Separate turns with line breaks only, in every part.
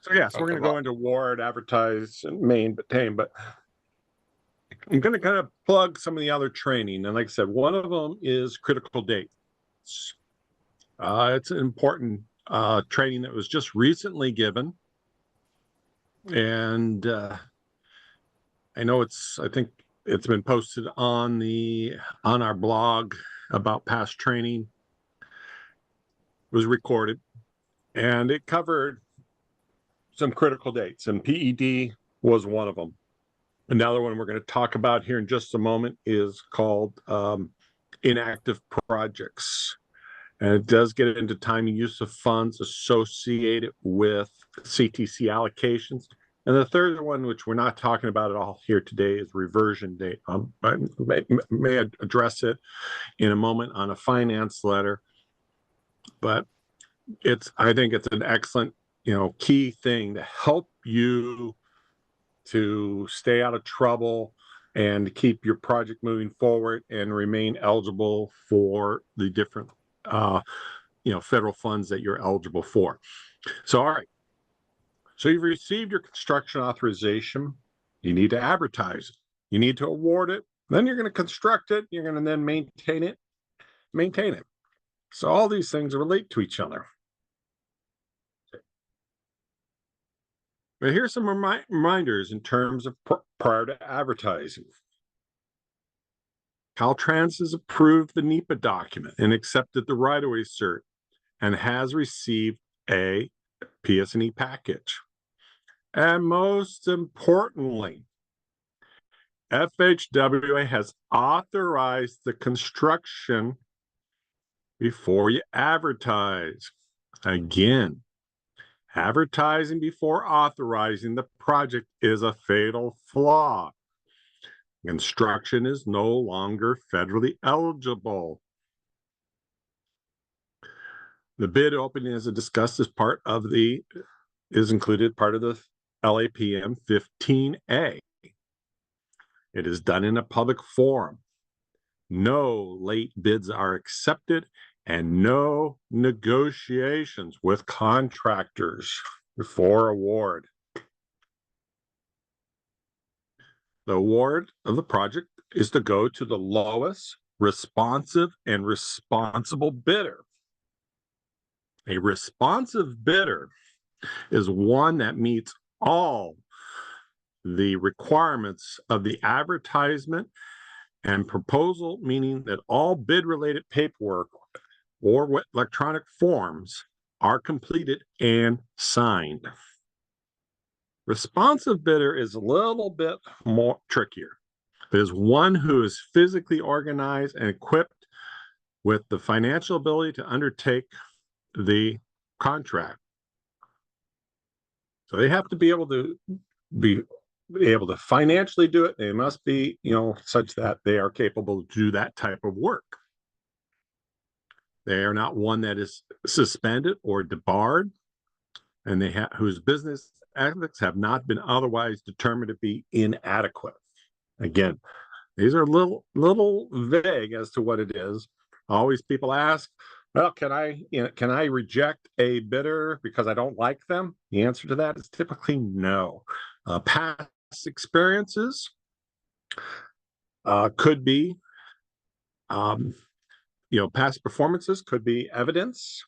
So yes, we're
Okay,
going to go into award, advertise, and maintain, but I'm going to kind of plug some of the other training. And like I said, one of them is critical dates. It's an important training that was just recently given. And I know I think it's been posted on our blog about past training. It was recorded and it covered some critical dates, and PED was one of them. Another one we're going to talk about here in just a moment is called inactive projects. And it does get into time and use of funds associated with CTC allocations. And the third one, which we're not talking about at all here today, is reversion date. I may address it in a moment on a finance letter, but I think it's an excellent, key thing to help you to stay out of trouble and to keep your project moving forward and remain eligible for the different federal funds that you're eligible for. So, all right. So you've received your construction authorization. You need to advertise it. You need to award it. Then you're going to construct it. You're going to then maintain it. So all these things relate to each other. But here's some reminders in terms of prior to advertising. Caltrans has approved the NEPA document and accepted the right-of-way cert and has received a PS&E package. And most importantly, FHWA has authorized the construction before you advertise. Again, advertising before authorizing the project is a fatal flaw. Construction is no longer federally eligible. The bid opening, as discussed, is included part of the LAPM 15A. It is done in a public forum. No late bids are accepted and no negotiations with contractors before award. The award of the project is to go to the lowest responsive and responsible bidder. A responsive bidder is one that meets all the requirements of the advertisement and proposal, meaning that all bid-related paperwork or electronic forms are completed and signed. Responsive bidder is a little bit more trickier. There's one who is physically organized and equipped with the financial ability to undertake the contract. So they have to be able to financially do it. They must be, such that they are capable to do that type of work. They are not one that is suspended or debarred, and whose business ethics have not been otherwise determined to be inadequate. Again, these are little vague as to what it is. Always people ask, well, can I reject a bidder because I don't like them? The answer to that is typically no. Past experiences could be, past performances could be evidence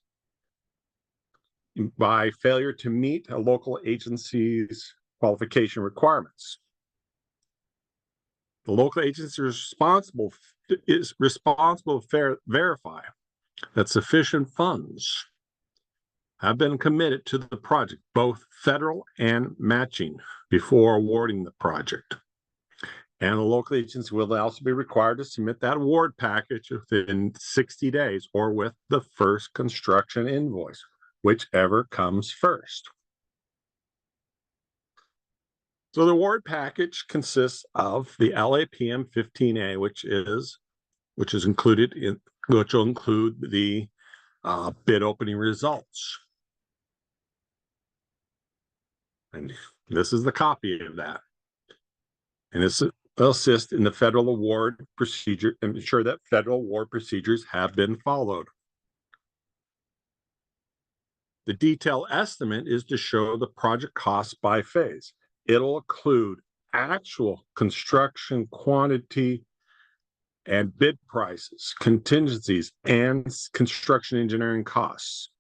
by failure to meet a local agency's qualification requirements. The local agency is responsible to verify that sufficient funds have been committed to the project, both federal and matching, before awarding the project. And the local agency will also be required to submit that award package within 60 days or with the first construction invoice, whichever comes first. So the award package consists of the LAPM 15A, which will include the bid opening results. And this is the copy of that. And this will assist in the federal award procedure and ensure that federal award procedures have been followed. The detailed estimate is to show the project costs by phase. It'll include actual construction quantity and bid prices, contingencies, and construction engineering costs.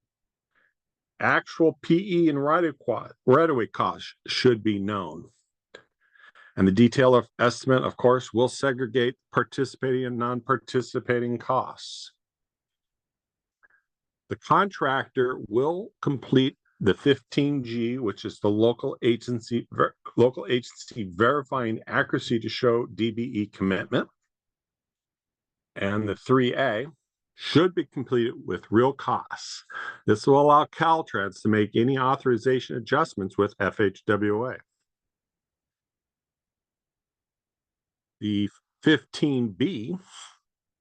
Actual PE and right-of-way costs should be known. And the detailed estimate, of course, will segregate participating and non-participating costs. The contractor will complete the 15G, which is the local agency verifying accuracy to show DBE commitment. And the 3A should be completed with real costs. This will allow Caltrans to make any authorization adjustments with FHWA. The 15B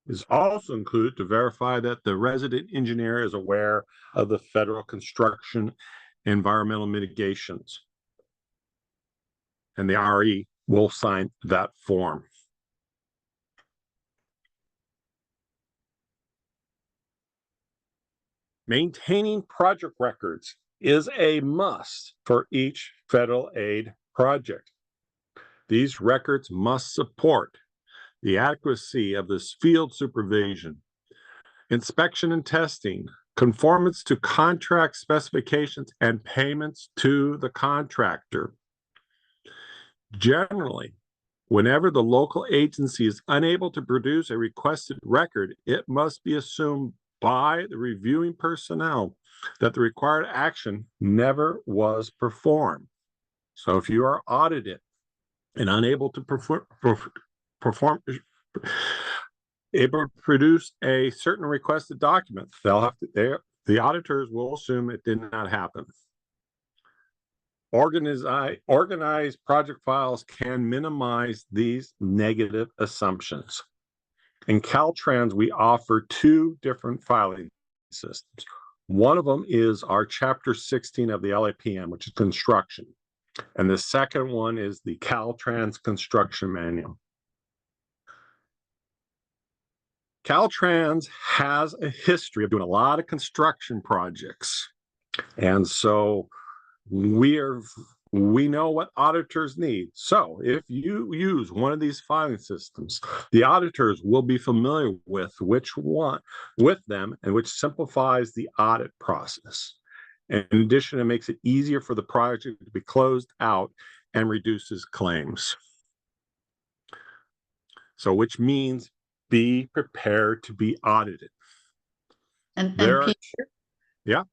is also included to verify that the resident engineer is aware of the federal construction environmental mitigations. And the RE will sign that form. Maintaining project records is a must for each federal aid project. These records must support the adequacy of this field supervision, inspection and testing, conformance to contract specifications, and payments to the contractor. Generally, whenever the local agency is unable to produce a requested record, it must be assumed by the reviewing personnel that the required action never was performed. So if you are audited and unable to able to produce a certain requested document, the auditors will assume it did not happen. Organized project files can minimize these negative assumptions. In Caltrans, we offer two different filing systems. One of them is our Chapter 16 of the LAPM, which is construction. And the second one is the Caltrans Construction Manual. Caltrans has a history of doing a lot of construction projects. And so we know what auditors need. So if you use one of these filing systems, the auditors will be familiar with which one with them, and which simplifies the audit process. In addition, it makes it easier for the project to be closed out and reduces claims. So which means be prepared to be audited.
And Peter,
yeah.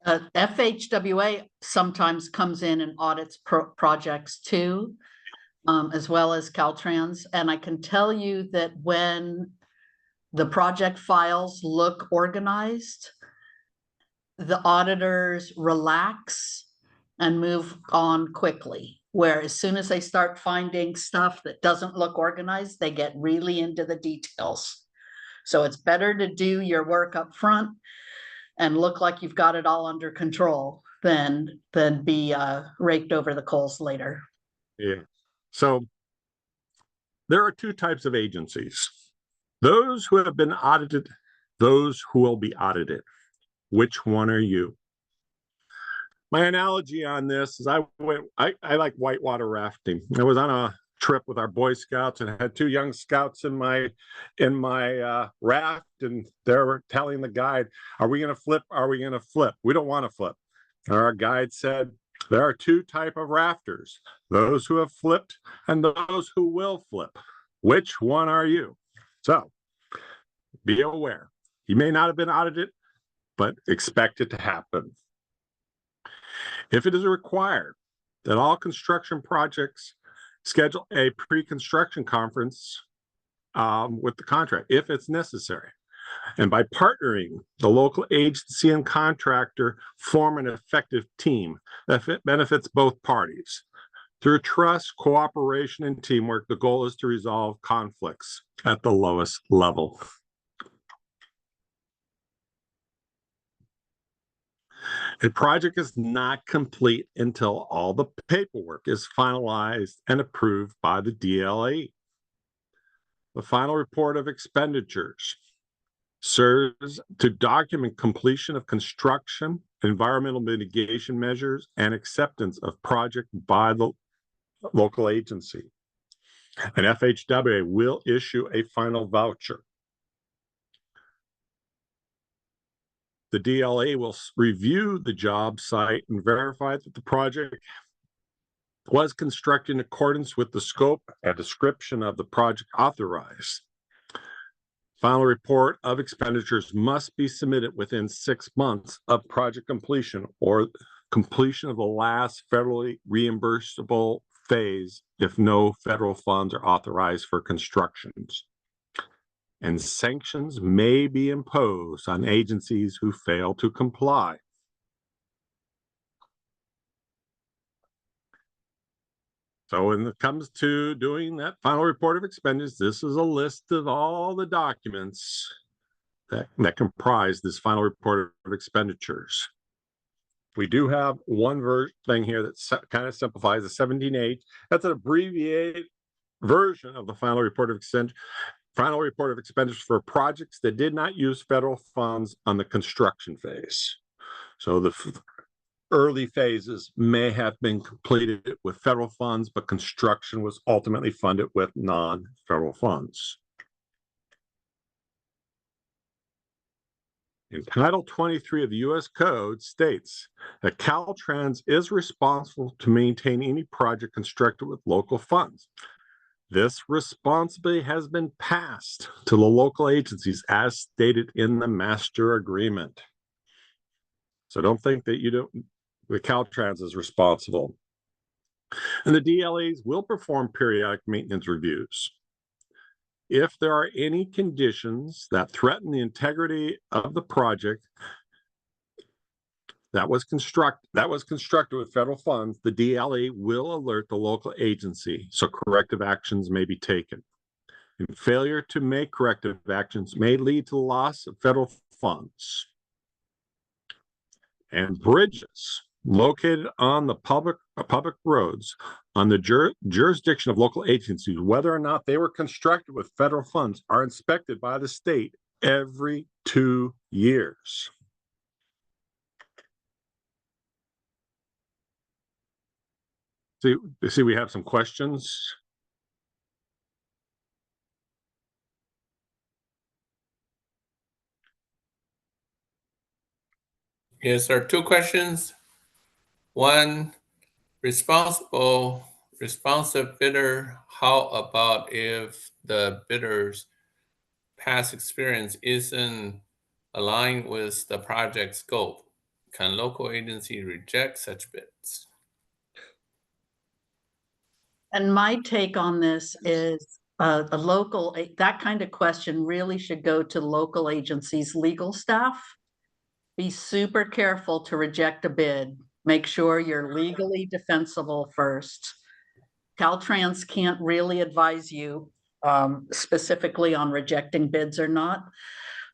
FHWA sometimes comes in and audits projects too, as well as Caltrans. And I can tell you that when the project files look organized, the auditors relax and move on quickly. Where as soon as they start finding stuff that doesn't look organized, they get really into the details. So it's better to do your work up front and look like you've got it all under control than be raked over the coals later.
Yeah. So there are two types of agencies: those who have been audited, those who will be audited. Which one are you? My analogy on this is I like whitewater rafting. I was on a trip with our Boy Scouts and had two young scouts in my raft, and they were telling the guide, "Are we going to flip? Are we going to flip? We don't want to flip." And our guide said, "There are two types of rafters: those who have flipped and those who will flip. Which one are you?" So be aware. You may not have been audited, but expect it to happen. If it is required that all construction projects schedule a pre-construction conference with the contract, if it's necessary. And by partnering, the local agency and contractor form an effective team that benefits both parties. Through trust, cooperation, and teamwork, the goal is to resolve conflicts at the lowest level. A project is not complete until all the paperwork is finalized and approved by the DLE. The final report of expenditures serves to document completion of construction, environmental mitigation measures, and acceptance of project by the local agency. An FHWA will issue a final voucher. The DLA will review the job site and verify that the project was constructed in accordance with the scope and description of the project authorized. Final report of expenditures must be submitted within 6 months of project completion or completion of the last federally reimbursable phase if no federal funds are authorized for constructions. And sanctions may be imposed on agencies who fail to comply. So when it comes to doing that final report of expenditures, this is a list of all the documents that comprise this final report of expenditures. We do have one thing here that kind of simplifies the 17H. That's an abbreviated version of the final report of expenditures for projects that did not use federal funds on the construction phase. So the early phases may have been completed with federal funds, but construction was ultimately funded with non-federal funds. In Title 23 of the U.S. Code states that Caltrans is responsible to maintain any project constructed with local funds. This responsibility has been passed to the local agencies as stated in the master agreement. So don't think that the Caltrans is responsible. And the DLAs will perform periodic maintenance reviews. If there are any conditions that threaten the integrity of the project that was constructed with federal funds, the DLA will alert the local agency so corrective actions may be taken. And failure to make corrective actions may lead to the loss of federal funds. And bridges located on the public roads on the jurisdiction of local agencies, whether or not they were constructed with federal funds, are inspected by the state every 2 years. See, we have some questions.
Yes, there are 2 questions. One, responsive bidder. How about if the bidder's past experience isn't aligned with the project scope? Can local agency reject such bids?
And my take on this is that kind of question really should go to local agencies' legal staff. Be super careful to reject a bid. Make sure you're legally defensible first. Caltrans can't really advise you specifically on rejecting bids or not.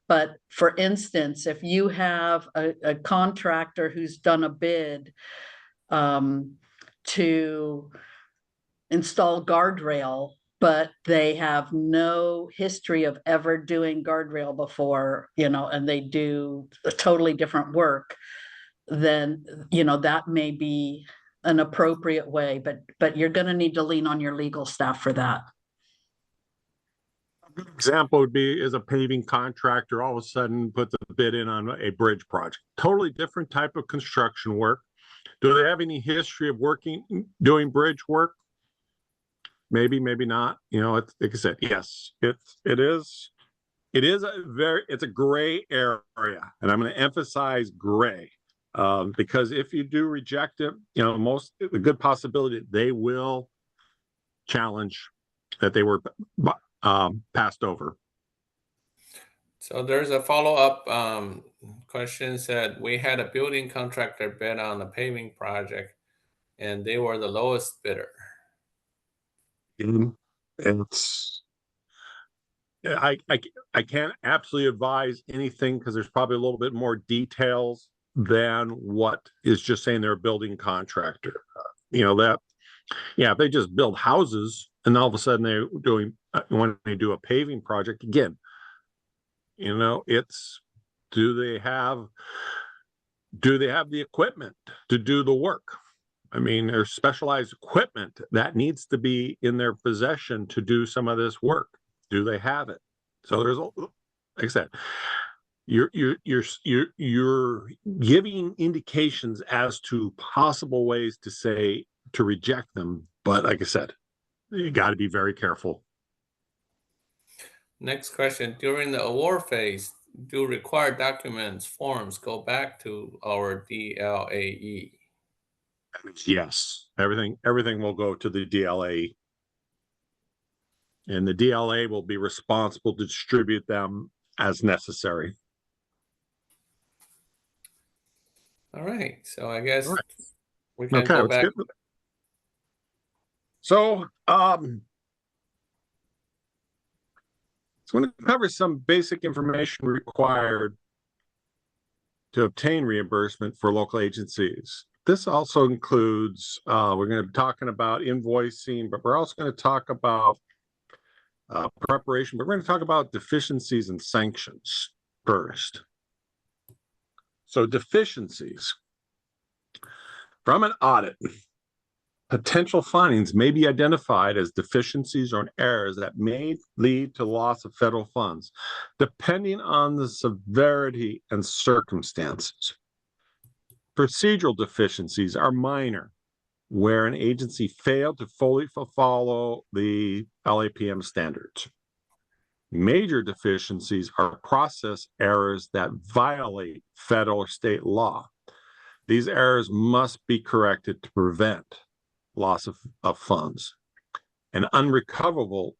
But for instance, if you have a contractor who's done a bid to install guardrail, but they have no history of ever doing guardrail before, and they do a totally different work, then, that may be an appropriate way, but you're going to need to lean on your legal staff for that.
A good example would be is a paving contractor all of a sudden puts a bid in on a bridge project. Totally different type of construction work. Do they have any history of doing bridge work? Maybe, maybe not. Like I said, yes, it is a gray area, and I'm going to emphasize gray because if you do reject it, a good possibility they will challenge that they were passed over.
So there's a follow-up question said, we had a building contractor bid on a paving project and they were the lowest bidder.
I can't absolutely advise anything because there's probably a little bit more details than what is just saying they're a building contractor. If they just build houses and all of a sudden when they do a paving project, again, You know, it's, do they have the equipment to do the work? I mean, there's specialized equipment that needs to be in their possession to do some of this work. Do they have it? So there's, like I said, you're giving indications as to possible ways to say, to reject them. But like I said, you got to be very careful.
Next question. During the award phase, do required documents, forms go back to our DLAE?
Yes, everything will go to the DLA, and the DLA will be responsible to distribute them as necessary.
All right. So I guess
All right.
we can
Okay,
go
let's
back.
So, so I'm going to cover some basic information required to obtain reimbursement for local agencies. This also includes, we're going to be talking about invoicing, but we're also going to talk about preparation. But we're going to talk about deficiencies and sanctions first. So deficiencies. From an audit, potential findings may be identified as deficiencies or errors that may lead to loss of federal funds, depending on the severity and circumstances. Procedural deficiencies are minor, where an agency failed to fully follow the LAPM standards. Major deficiencies are process errors that violate federal or state law. These errors must be corrected to prevent loss of funds. And unrecoverable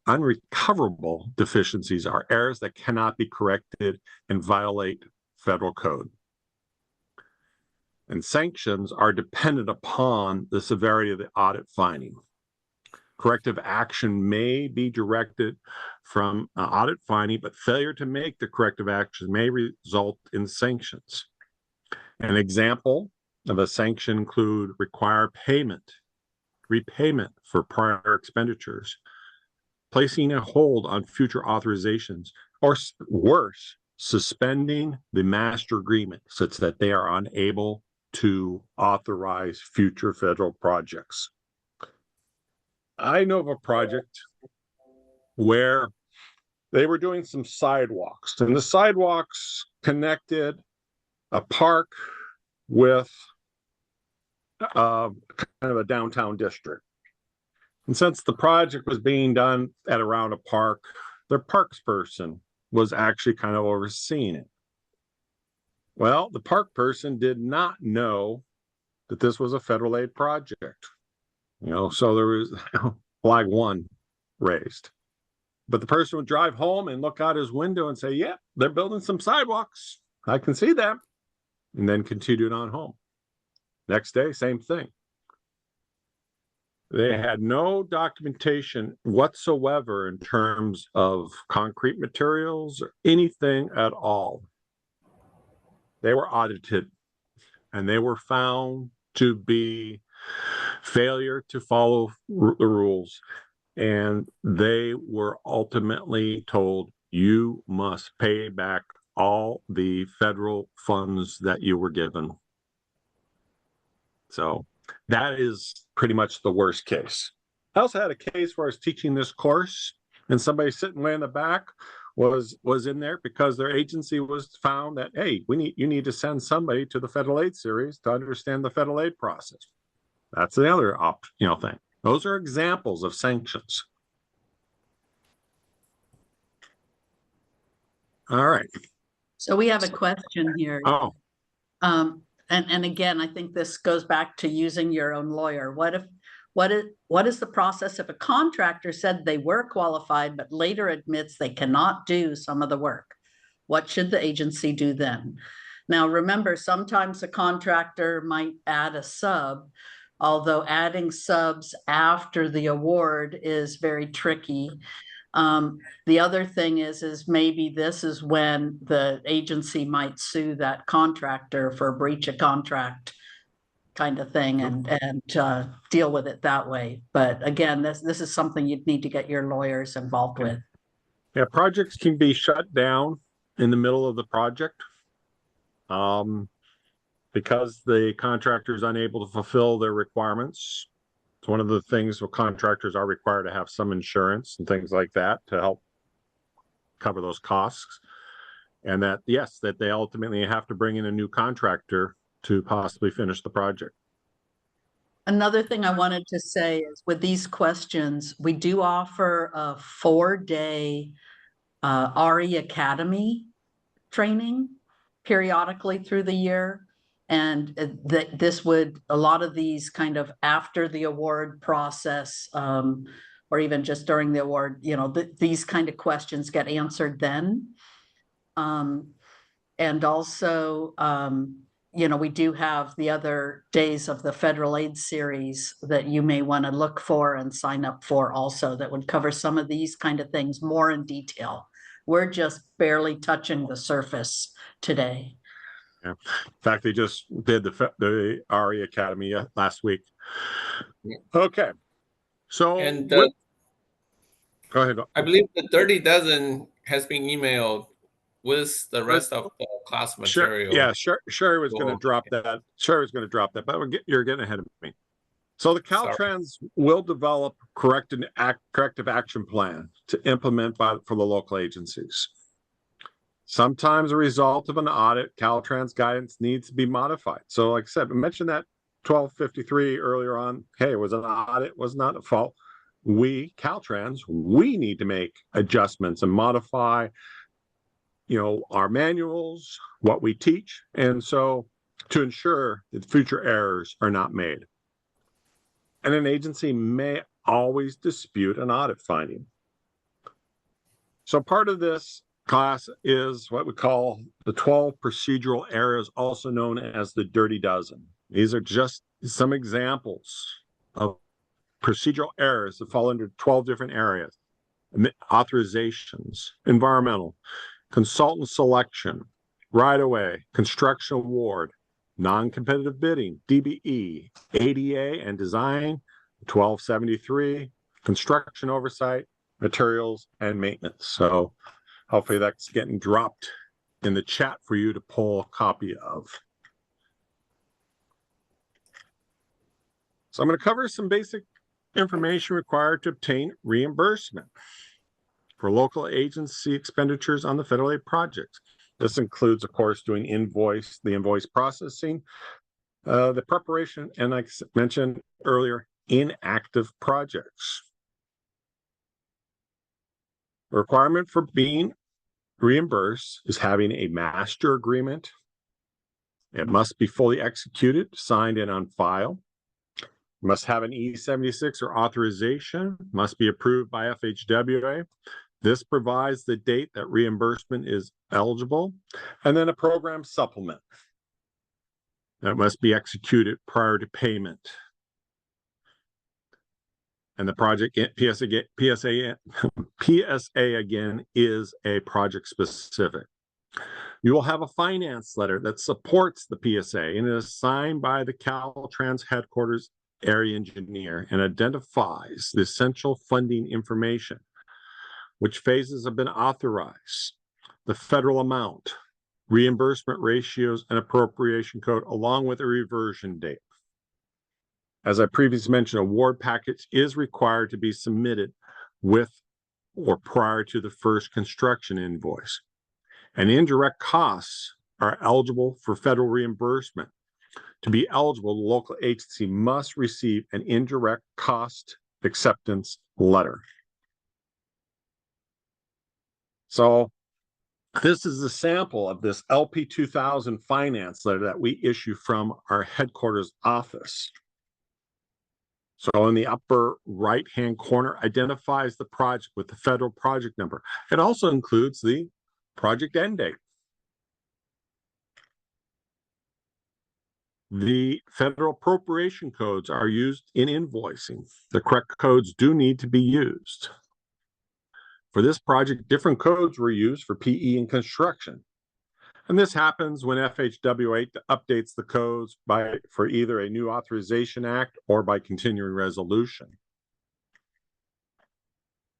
deficiencies are errors that cannot be corrected and violate federal code. And sanctions are dependent upon the severity of the audit finding. Corrective action may be directed from an audit finding, but failure to make the corrective action may result in sanctions. An example of a sanction include require repayment for prior expenditures, placing a hold on future authorizations, or worse, suspending the master agreement such that they are unable to authorize future federal projects. I know of a project where they were doing some sidewalks, and the sidewalks connected a park with kind of a downtown district. And since the project was being done at around a park, their parks person was actually kind of overseeing it. Well, the park person did not know that this was a federal aid project. You know, so there was flag one raised. But the person would drive home and look out his window and say, yeah, they're building some sidewalks. I can see that. And then continued on home. Next day, same thing. They had no documentation whatsoever in terms of concrete materials or anything at all. They were audited and they were found to be failure to follow the rules. And they were ultimately told, you must pay back all the federal funds that you were given. So that is pretty much the worst case. I also had a case where I was teaching this course and somebody sitting way in the back was in there because their agency was found that, hey, you need to send somebody to the federal aid series to understand the federal aid process. That's the other thing. Those are examples of sanctions. All right.
So we have a question here.
Oh.
And again, I think this goes back to using your own lawyer. What is the process if a contractor said they were qualified, but later admits they cannot do some of the work? What should the agency do then? Now, remember, sometimes a contractor might add a sub, although adding subs after the award is very tricky. The other thing is maybe this is when the agency might sue that contractor for breach of contract kind of thing and deal with it that way. But again, this is something you'd need to get your lawyers involved with.
Yeah, projects can be shut down in the middle of the project. Because the contractor is unable to fulfill their requirements. It's one of the things where contractors are required to have some insurance and things like that to help cover those costs. And that, yes, that they ultimately have to bring in a new contractor to possibly finish the project.
Another thing I wanted to say is with these questions, we do offer a 4-day RE Academy training periodically through the year. And this would, a lot of these kind of after the award process, or even just during the award, you know, these kind of questions get answered then. And also, you know, we do have the other days of the federal aid series that you may want to look for and sign up for also, that would cover some of these kind of things more in detail. We're just barely touching the surface today.
Yeah. In fact, they just did the RE Academy last week. Okay. So,
And
go ahead.
I believe the Dirty Dozen has been emailed with the rest of the class material.
Yeah, Sherry was going to drop that. Sherry was going to drop that, but you're getting ahead of me. So the Caltrans will develop corrective action plan to implement for the local agencies. Sometimes a result of an audit, Caltrans guidance needs to be modified. So like I said, I mentioned that 1253 earlier on. Hey, it was an audit, was not a fault. We, Caltrans, we need to make adjustments and modify, you know, our manuals, what we teach, and so to ensure that future errors are not made. And an agency may always dispute an audit finding. So part of this class is what we call the 12 procedural errors, also known as the Dirty Dozen. These are just some examples of procedural errors that fall under 12 different areas: authorizations, environmental, consultant selection, right-of-way, construction award, non-competitive bidding, DBE, ADA and design, 1273, construction oversight, materials, and maintenance. So hopefully that's getting dropped in the chat for you to pull a copy of. So I'm going to cover some basic information required to obtain reimbursement for local agency expenditures on the federal aid projects. This includes, of course, doing the invoice processing, the preparation, and like I mentioned earlier, inactive projects. The requirement for being reimbursed is having a master agreement. It must be fully executed, signed, and on file. Must have an E76 or authorization, must be approved by FHWA. This provides the date that reimbursement is eligible, and then a program supplement that must be executed prior to payment. And the project PSA again is a project specific. You will have a finance letter that supports the PSA and is signed by the Caltrans headquarters area engineer and identifies the essential funding information, which phases have been authorized, the federal amount, reimbursement ratios, and appropriation code, along with a reversion date. As I previously mentioned, award package is required to be submitted with or prior to the first construction invoice. And indirect costs are eligible for federal reimbursement. To be eligible, the local agency must receive an indirect cost acceptance letter. So this is a sample of this LP 2000 finance letter that we issue from our headquarters office. So in the upper right-hand corner, identifies the project with the federal project number. It also includes the project end date. The federal appropriation codes are used in invoicing. The correct codes do need to be used. For this project, different codes were used for PE and construction. And this happens when FHWA updates the codes for either a new authorization act or by continuing resolution.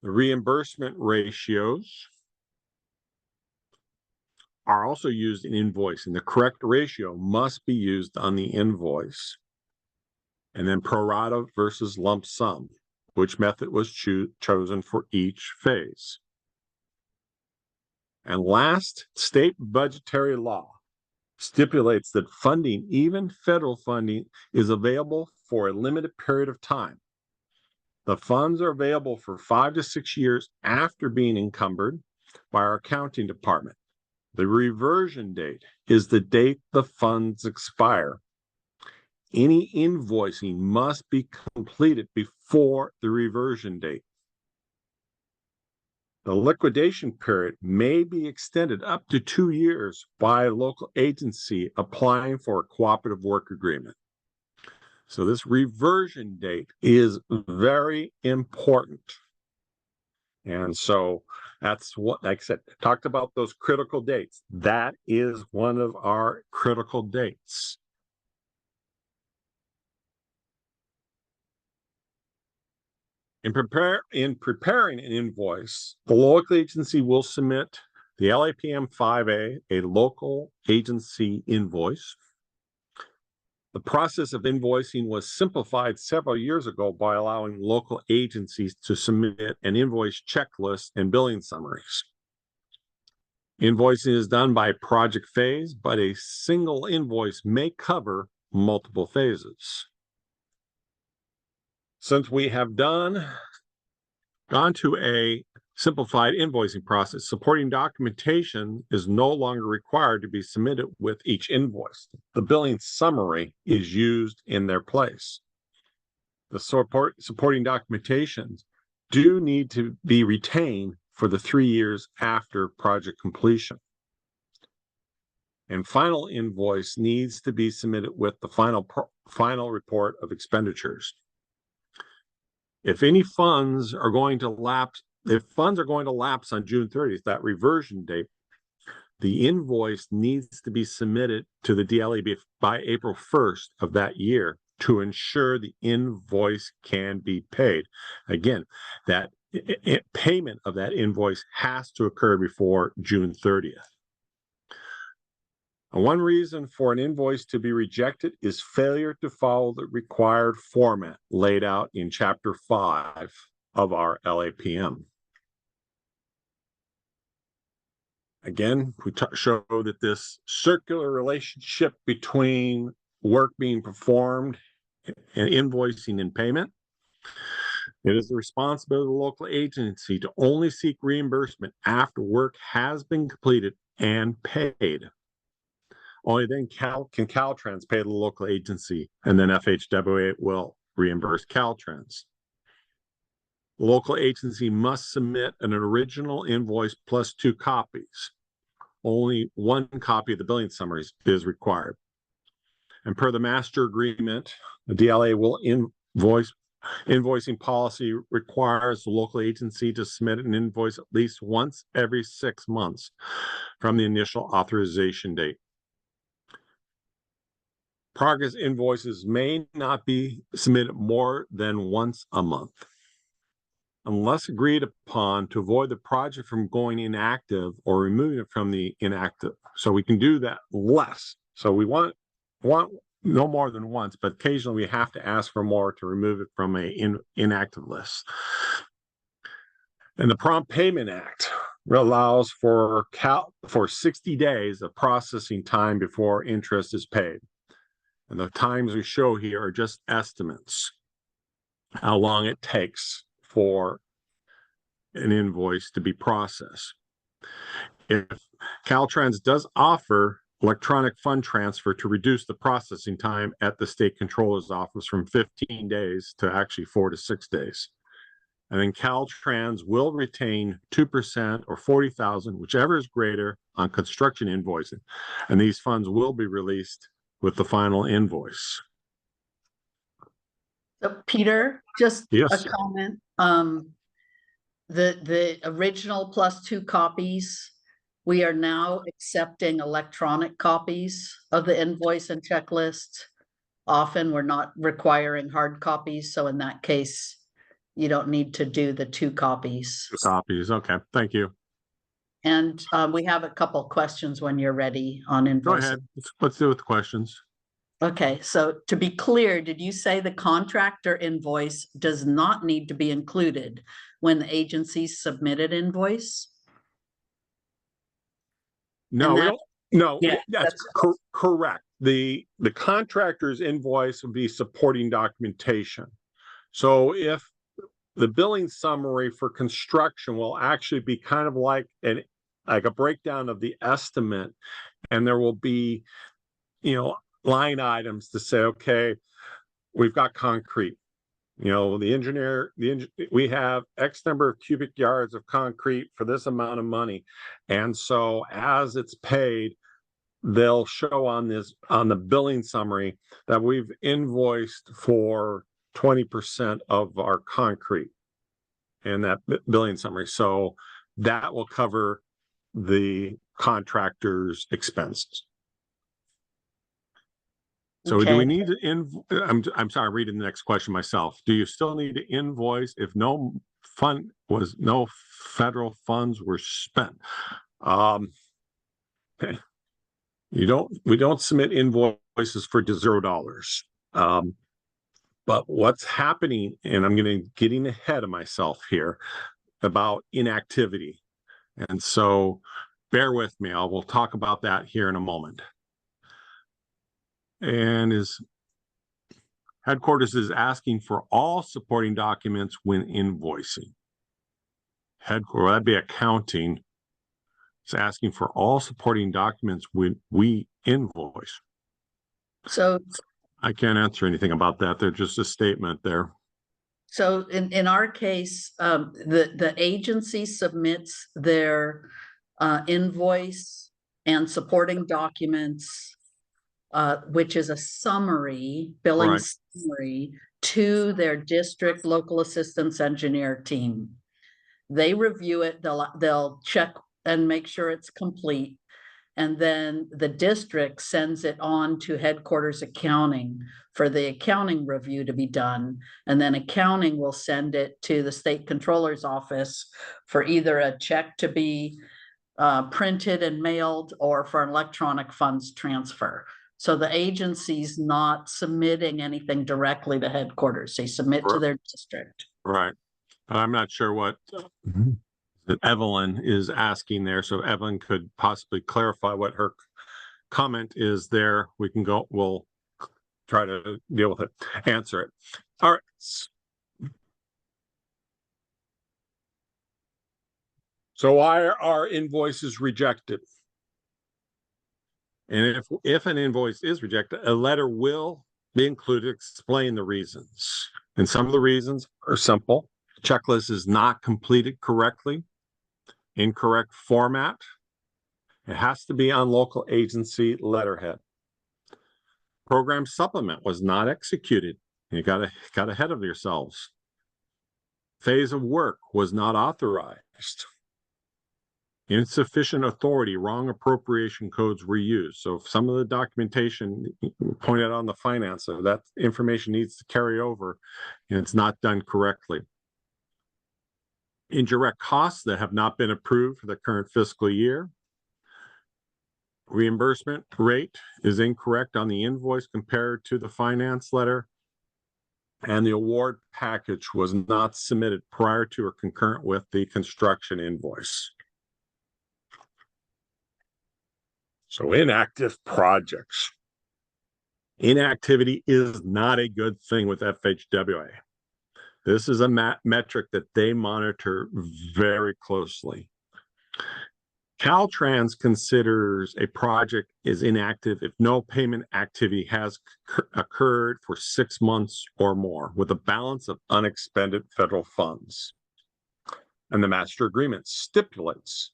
The reimbursement ratios are also used in invoicing. The correct ratio must be used on the invoice. And then pro rata versus lump sum, which method was chosen for each phase. And last, state budgetary law stipulates that funding, even federal funding, is available for a limited period of time. The funds are available for 5 to 6 years after being encumbered by our accounting department. The reversion date is the date the funds expire. Any invoicing must be completed before the reversion date. The liquidation period may be extended up to 2 years by a local agency applying for a cooperative work agreement. So this reversion date is very important. And so that's what, like I said, talked about those critical dates. That is one of our critical dates. In preparing an invoice, the local agency will submit the LAPM 5A, a local agency invoice. The process of invoicing was simplified several years ago by allowing local agencies to submit an invoice checklist and billing summaries. Invoicing is done by project phase, but a single invoice may cover multiple phases. Since we have gone to a simplified invoicing process, supporting documentation is no longer required to be submitted with each invoice. The billing summary is used in their place. The supporting documentations do need to be retained for the 3 years after project completion. And final invoice needs to be submitted with the final report of expenditures. If any funds are going to lapse, on June 30th, that reversion date, the invoice needs to be submitted to the DLE by April 1st of that year to ensure the invoice can be paid. Again, that payment of that invoice has to occur before June 30th. And one reason for an invoice to be rejected is failure to follow the required format laid out in Chapter 5 of our LAPM. Again, we show that this circular relationship between work being performed and invoicing and payment. It is the responsibility of the local agency to only seek reimbursement after work has been completed and paid. Only then can Caltrans pay the local agency, and then FHWA will reimburse Caltrans. The local agency must submit an original invoice plus 2 copies. Only 1 copy of the billing summaries is required. And per the master agreement, the DLA will invoicing policy requires the local agency to submit an invoice at least once every 6 months from the initial authorization date. Progress invoices may not be submitted more than once a month, unless agreed upon, to avoid the project from going inactive or removing it from the inactive. So we can do that less. So we want no more than once, but occasionally we have to ask for more to remove it from an inactive list. And the Prompt Payment Act allows for 60 days of processing time before interest is paid. And the times we show here are just estimates, how long it takes for an invoice to be processed. If Caltrans does offer electronic fund transfer to reduce the processing time at the state controller's office from 15 days to actually 4 to 6 days. And then Caltrans will retain 2% or $40,000, whichever is greater, on construction invoicing. And these funds will be released with the final invoice.
So Peter, just
Yes.
a comment. The original plus 2 copies, we are now accepting electronic copies of the invoice and checklist. Often we're not requiring hard copies. So in that case, you don't need to do the 2 copies.
2 copies. Okay. Thank you.
And we have a couple questions when you're ready on
Go
invoices.
ahead. Let's do with the questions.
Okay, so to be clear, did you say the contractor invoice does not need to be included when the agency submitted invoice?
No,
And
we
that-
don't. No,
Yeah,
that's correct. The contractor's invoice would be supporting documentation. So if the billing summary for construction will actually be kind of like a breakdown of the estimate, and there will be, line items to say, okay, we've got concrete. We have X number of cubic yards of concrete for this amount of money. And so as it's paid, they'll show on the billing summary that we've invoiced for 20% of our concrete in that billing summary. So that will cover the contractor's expenses. So do we need to I'm sorry, reading the next question myself. Do you still need to invoice if no federal funds were spent? Okay. We don't submit invoices for $0. But what's happening, and I'm getting ahead of myself here about inactivity. And so bear with me. We'll talk about that here in a moment. And headquarters is asking for all supporting documents when invoicing. Headquarters, that'd be accounting. It's asking for all supporting documents when we invoice.
So
I can't answer anything about that. They're just a statement there.
So in our case, the agency submits their invoice and supporting documents, which is a summary, billing
Right.
summary, to their district local assistance engineer team. They review it, they'll check and make sure it's complete. And then the district sends it on to headquarters accounting for the accounting review to be done. And then accounting will send it to the state controller's office for either a check to be printed and mailed or for an electronic funds transfer. So the agency's not submitting anything directly to headquarters. They submit to their district.
Right. I'm not sure what Evelyn is asking there. So Evelyn could possibly clarify what her comment is there. We'll try to deal with it, answer it. All right. So why are our invoices rejected? And if an invoice is rejected, a letter will be included to explain the reasons. And some of the reasons are simple. The checklist is not completed correctly, incorrect format. It has to be on local agency letterhead. Program supplement was not executed. You got ahead of yourselves. Phase of work was not authorized. Insufficient authority, wrong appropriation codes were used. So if some of the documentation pointed out on the finance, so that information needs to carry over and it's not done correctly. Indirect costs that have not been approved for the current fiscal year. Reimbursement rate is incorrect on the invoice compared to the finance letter. And the award package was not submitted prior to or concurrent with the construction invoice. So inactive projects. Inactivity is not a good thing with FHWA. This is a metric that they monitor very closely. Caltrans considers a project is inactive if no payment activity has occurred for 6 months or more with a balance of unexpended federal funds. And the master agreement stipulates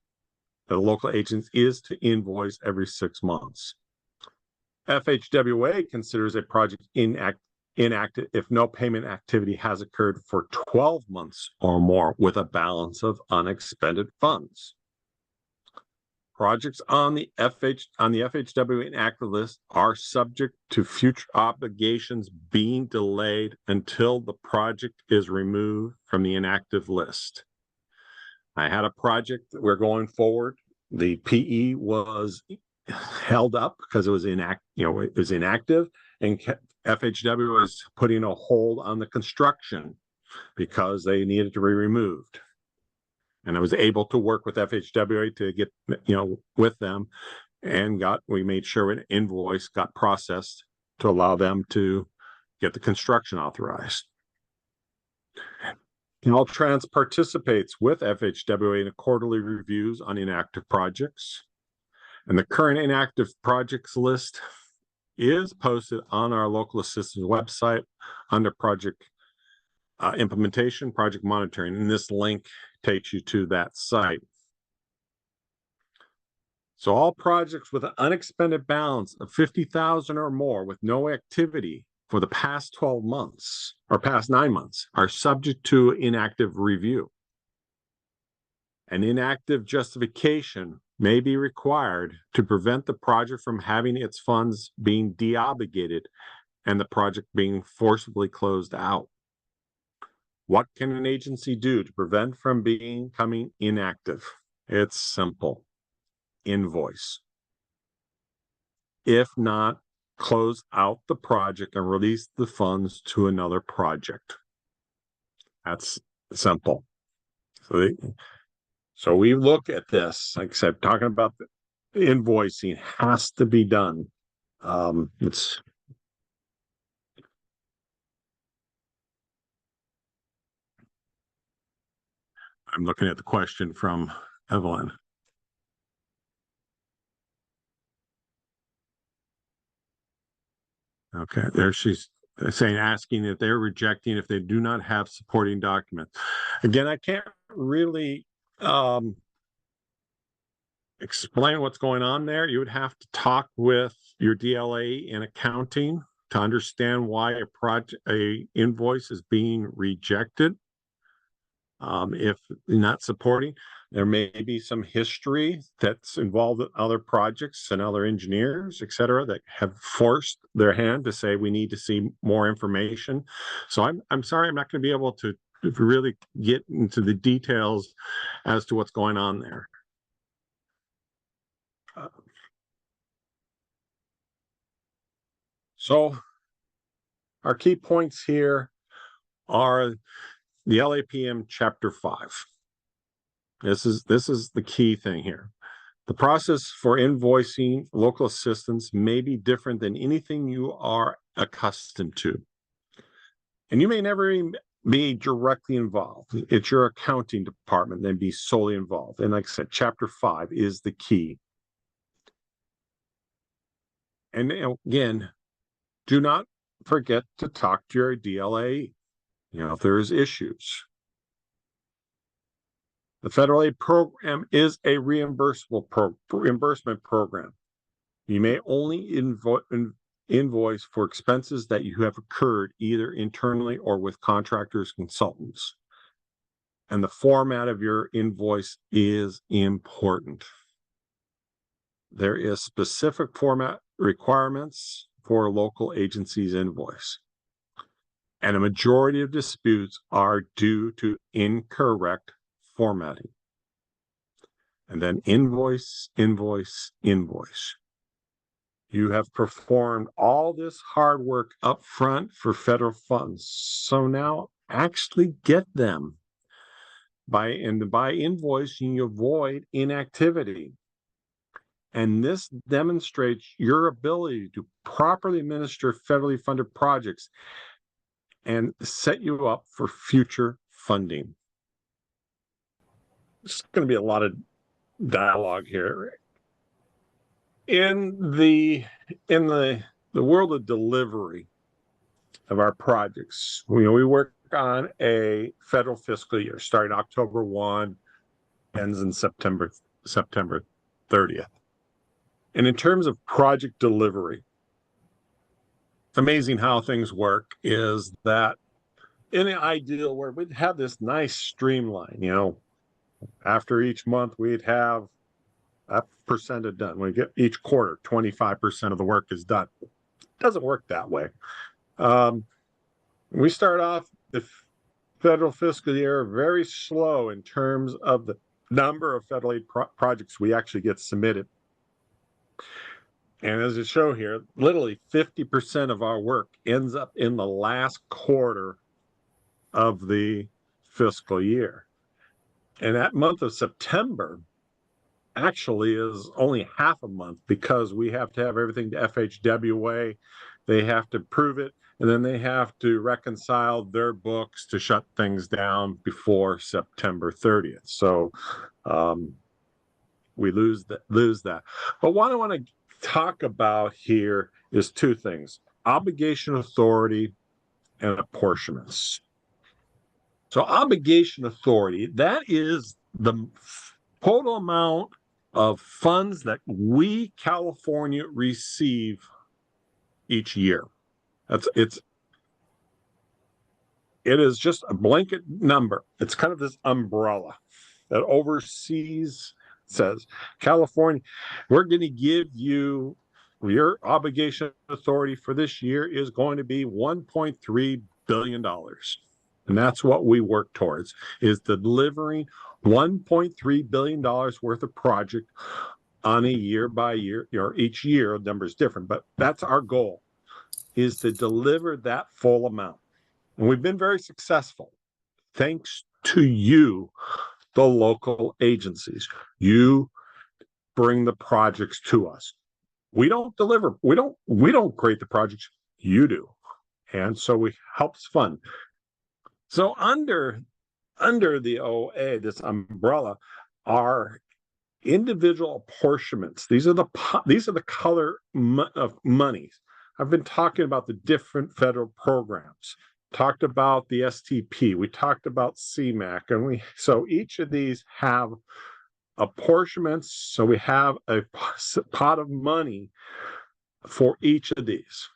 that a local agent is to invoice every 6 months. FHWA considers a project inactive if no payment activity has occurred for 12 months or more with a balance of unexpended funds. Projects on the FHWA inactive list are subject to future obligations being delayed until the project is removed from the inactive list. I had a project that we're going forward the PE was held up because it was inactive, and FHW was putting a hold on the construction because they needed to be removed. And I was able to work with FHWA to get, with them, and we made sure an invoice got processed to allow them to get the construction authorized. Caltrans participates with FHWA in the quarterly reviews on inactive projects. And the current inactive projects list is posted on our local assistance website under project implementation, project monitoring. And this link takes you to that site. So all projects with an unexpended balance of $50,000 or more with no activity for the past 12 months or past 9 months are subject to inactive review. An inactive justification may be required to prevent the project from having its funds being deobligated and the project being forcibly closed out. What can an agency do to prevent from becoming inactive? It's simple. Invoice. If not, close out the project and release the funds to another project. That's simple. So we look at this, like I said, talking about the invoicing has to be done. I'm looking at the question from Evelyn. Okay, there she's saying, asking if they're rejecting if they do not have supporting documents. Again, I can't really explain what's going on there. You would have to talk with your DLA in accounting to understand why a invoice is being rejected. If not supporting, there may be some history that's involved with other projects and other engineers, et cetera, that have forced their hand to say we need to see more information. So I'm sorry, I'm not going to be able to really get into the details as to what's going on there. So our key points here are the LAPM Chapter 5. This is the key thing here. The process for invoicing local assistance may be different than anything you are accustomed to. And you may never be directly involved. It's your accounting department that be solely involved. And like I said, Chapter 5 is the key. And again, do not forget to talk to your DLA, if there's issues. The federal aid program is a reimbursement program. You may only invoice for expenses that you have incurred either internally or with contractors, consultants. And the format of your invoice is important. There is specific format requirements for a local agency's invoice. And a majority of disputes are due to incorrect formatting. And then invoice. You have performed all this hard work up front for federal funds. So now actually get them. By invoicing, you avoid inactivity. And this demonstrates your ability to properly administer federally funded projects and set you up for future funding. There's going to be a lot of dialogue here. In the world of delivery of our projects, we work on a federal fiscal year starting October 1, ends in September 30th. And in terms of project delivery, it's amazing how things work is that in the ideal world, we'd have this nice streamline, after each month, we'd have that percentage done. We get each quarter, 25% of the work is done. It doesn't work that way. We start off the federal fiscal year very slow in terms of the number of federal aid projects we actually get submitted. And as it show here, literally 50% of our work ends up in the last quarter of the fiscal year. And that month of September actually is only half a month because we have to have everything to FHWA. They have to prove it, and then they have to reconcile their books to shut things down before September 30th. So we lose that. But what I want to talk about here is two things: obligation authority and apportionments. So obligation authority, that is the total amount of funds that we, California, receive each year. It is just a blanket number. It's kind of this umbrella that oversees, says, California, we're going to give you your obligation authority for this year is going to be $1.3 billion. And that's what we work towards, is delivering $1.3 billion worth of project on a year by year, or each year, the number is different, but that's our goal, is to deliver that full amount. And we've been very successful, thanks to you, the local agencies. You bring the projects to us. We don't deliver, we don't create the projects, you do. And so we helps fund. So under the OA, this umbrella, are individual apportionments. These are the color of monies. I've been talking about the different federal programs, talked about the STP, we talked about CMAQ, and so each of these have apportionments. So we have a pot of money for each of these.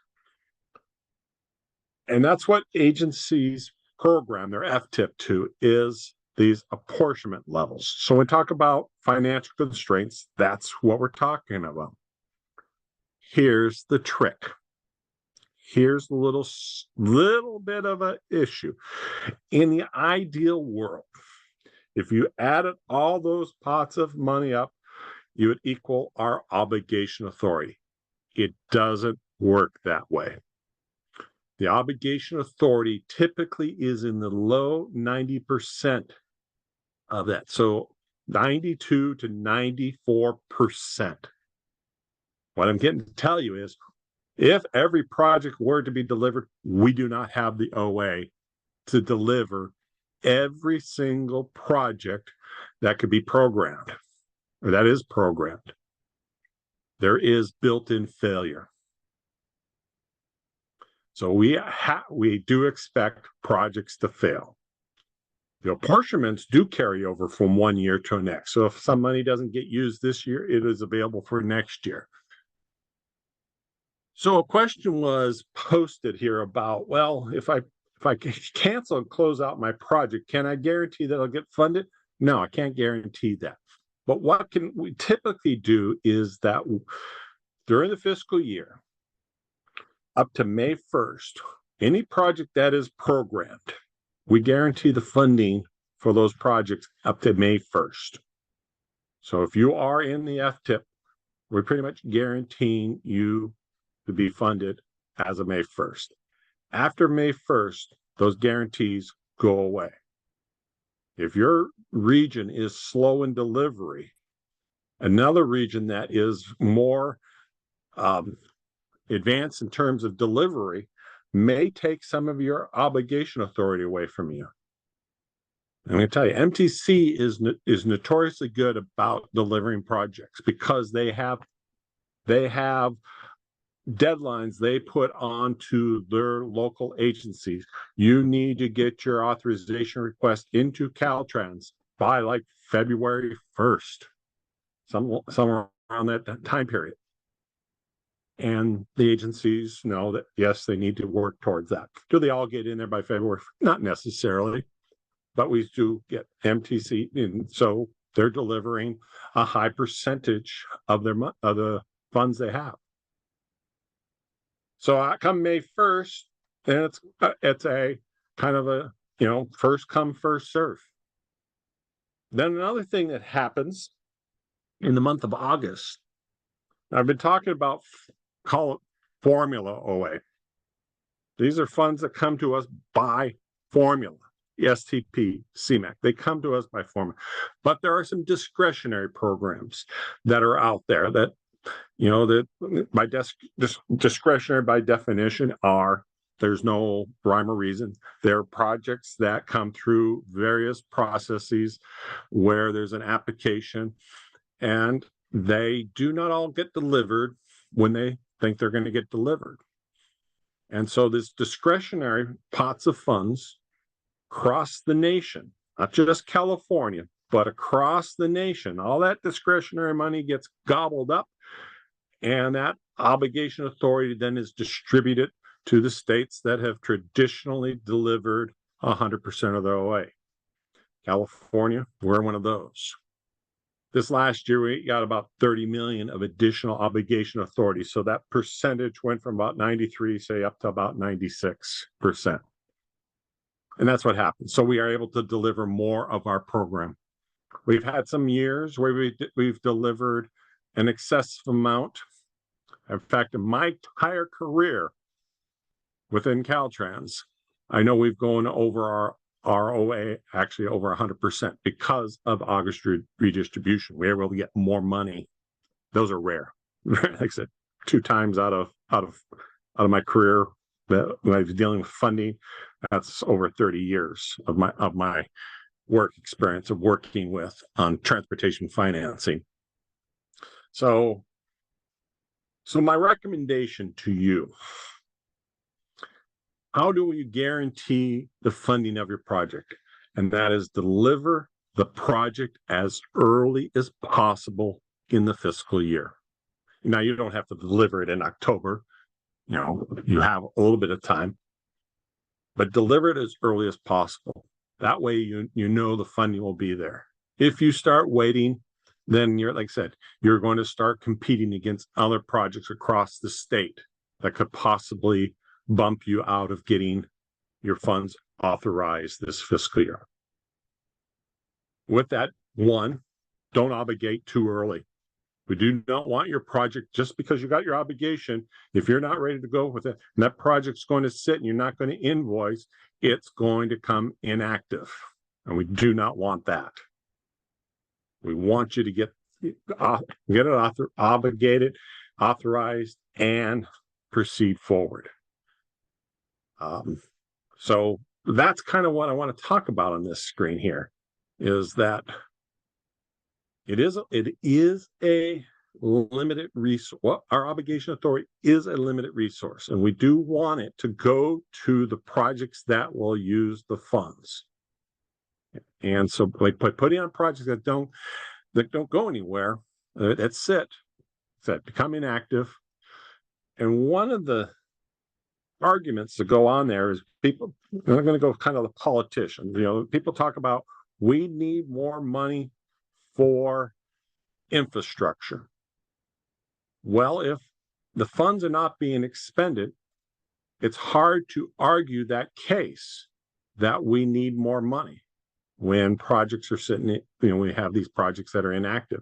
And that's what agencies program their FTIP to, is these apportionment levels. So when we talk about financial constraints, that's what we're talking about. Here's the trick. Here's a little bit of an issue. In the ideal world, if you added all those pots of money up, you would equal our obligation authority. It doesn't work that way. The obligation authority typically is in the low 90% of that. So 92 to 94%. What I'm getting to tell you is, if every project were to be delivered, we do not have the OA to deliver every single project that could be programmed, or that is programmed. There is built-in failure. So we do expect projects to fail. The apportionments do carry over from one year to the next. So if some money doesn't get used this year, it is available for next year. So a question was posted here about, well, if I cancel and close out my project, can I guarantee that I'll get funded? No, I can't guarantee that. But what can we typically do is that during the fiscal year, up to May 1st, any project that is programmed, we guarantee the funding for those projects up to May 1st. So if you are in the FTIP, we're pretty much guaranteeing you to be funded as of May 1st. After May 1st, those guarantees go away. If your region is slow in delivery, another region that is more advanced in terms of delivery may take some of your obligation authority away from you. I'm going to tell you, MTC is notoriously good about delivering projects because they have deadlines they put onto their local agencies. You need to get your authorization request into Caltrans by like February 1st, somewhere around that time period. And the agencies know that, yes, they need to work towards that. Do they all get in there by February? Not necessarily, but we do get MTC in. So they're delivering a high percentage of the funds they have. So come May 1st, and it's a kind of a, first come, first serve. Then another thing that happens in the month of August, I've been talking about, call it formula OA. These are funds that come to us by formula, STP, CMAQ. They come to us by formula. But there are some discretionary programs that are out there that, you know, that by discretionary by definition are, there's no rhyme or reason. There are projects that come through various processes where there's an application and they do not all get delivered when they think they're going to get delivered. And so this discretionary pots of funds across the nation, not just California, but across the nation, all that discretionary money gets gobbled up, and that obligation authority then is distributed to the states that have traditionally delivered 100% of their OA. California, we're one of those. This last year, we got about 30 million of additional obligation authority. So that percentage went from about 93, say, up to about 96%. And that's what happened. So we are able to deliver more of our program. We've had some years where we've delivered an excessive amount. In fact, in my entire career within Caltrans, I know we've gone over our OA actually over 100% because of August redistribution. We were able to get more money. Those are rare. Like I said, 2 times out of my career that when I was dealing with funding, that's over 30 years of my work experience of working with on transportation financing. So my recommendation to you, how do you guarantee the funding of your project? And that is deliver the project as early as possible in the fiscal year. Now, you don't have to deliver it in October. You know, you have a little bit of time, but deliver it as early as possible. That way, you know the funding will be there. If you start waiting, then you're, like I said, you're going to start competing against other projects across the state that could possibly bump you out of getting your funds authorized this fiscal year. With that, one, don't obligate too early. We do not want your project, just because you got your obligation, if you're not ready to go with it, and that project's going to sit and you're not going to invoice, it's going to come inactive. And we do not want that. We want you to get it obligated, authorized, and proceed forward. So that's kind of what I want to talk about on this screen here, is that it is a limited resource. Well, our obligation authority is a limited resource, and we do want it to go to the projects that will use the funds. And so by putting on projects that don't go anywhere, that become inactive. And one of the arguments to go on there is people, I'm going to go kind of the politician. You know, people talk about, we need more money for infrastructure. Well, if the funds are not being expended, it's hard to argue that case that we need more money when projects are sitting, you know, we have these projects that are inactive.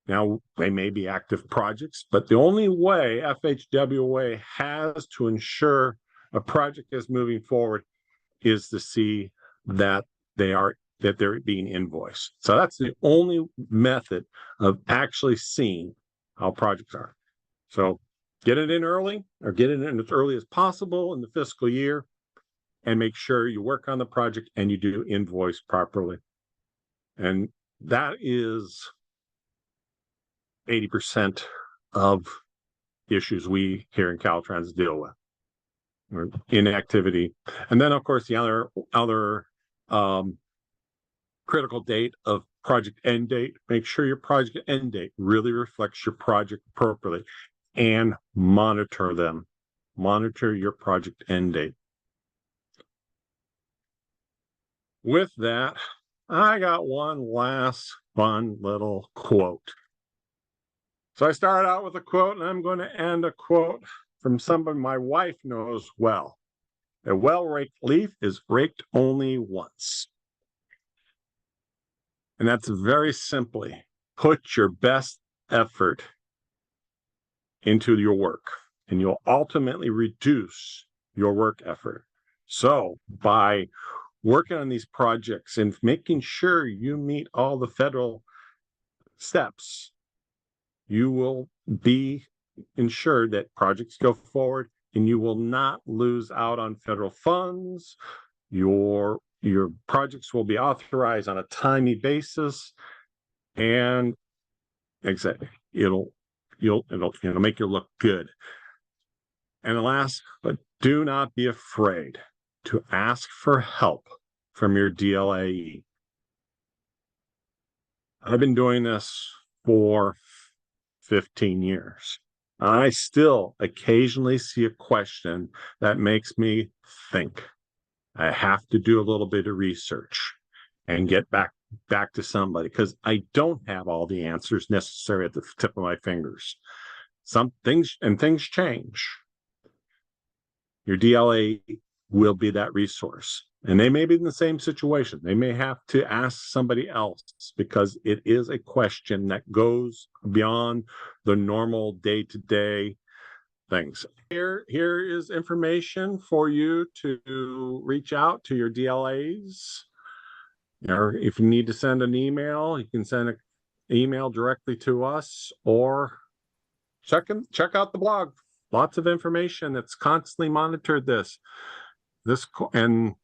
Now, they may be active projects, but the only way FHWA has to ensure a project is moving forward is to see that they're being invoiced. So that's the only method of actually seeing how projects are. So get it in early, or get it in as early as possible in the fiscal year, and make sure you work on the project and you do invoice properly. And that is 80% of issues we here in Caltrans deal with, or inactivity. And then, of course, the other critical date of project end date. Make sure your project end date really reflects your project appropriately, and monitor them. Monitor your project end date. With that, I got one last fun little quote. So I started out with a quote, and I'm going to end a quote from somebody my wife knows well. A well-raked leaf is raked only once. And that's very simply put your best effort into your work, and you'll ultimately reduce your work effort. So by working on these projects and making sure you meet all the federal steps, you will be ensured that projects go forward and you will not lose out on federal funds. Your projects will be authorized on a timely basis, and exactly it'll make you look good. And last, but do not be afraid to ask for help from your DLAE. I've been doing this for 15 years. I still occasionally see a question that makes me think. I have to do a little bit of research and get back to somebody, because I don't have all the answers necessary at the tip of my fingers. Some things change. Your DLA will be that resource, and they may be in the same situation. They may have to ask somebody else because it is a question that goes beyond the normal day-to-day things. Here is information for you to reach out to your DLAs. Or if you need to send an email, you can send an email directly to us, or check out the blog. Lots of information that's constantly monitored and